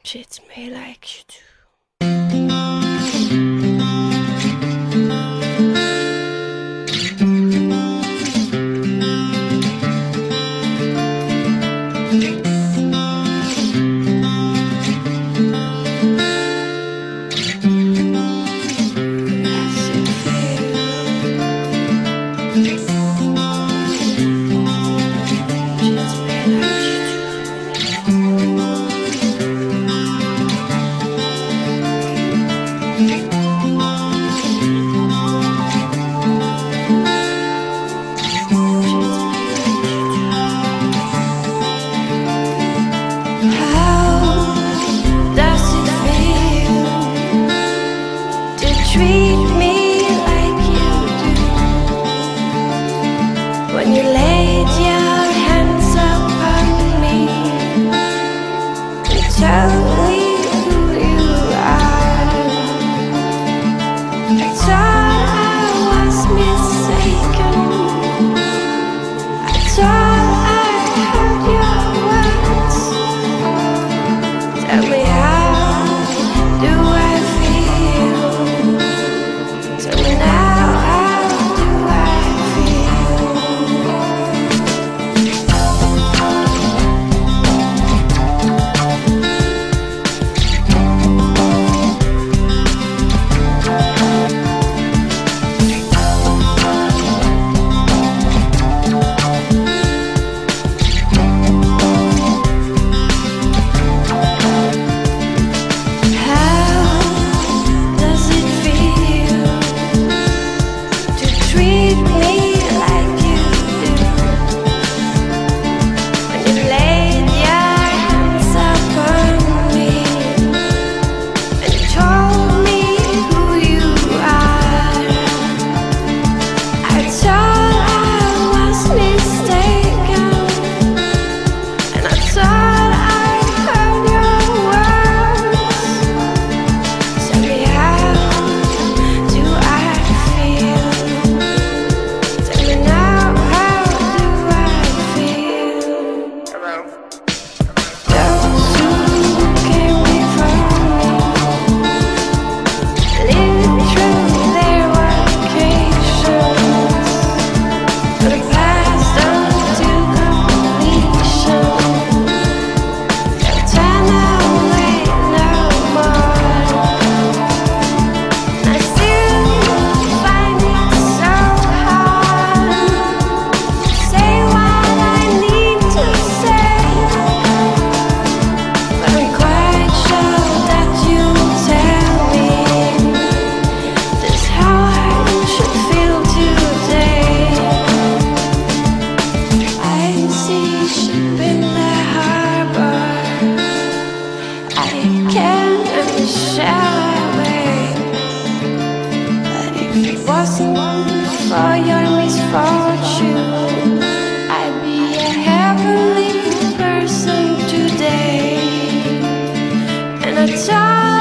Treat me like you do. Treat me like you do when you laid your hands upon me and told me who you are. I thought I was mistaken. I thought I heard your words. Tell me, how do I feel? Tell me now, how do I feel? Treat me like you do when you laid your hands upon me and told me who you are. I thought I was mistaken, and I thought I heard your words. Tell me, how do I feel? Wasn't for your misfortune, I'd be a heavenly person today. And I thought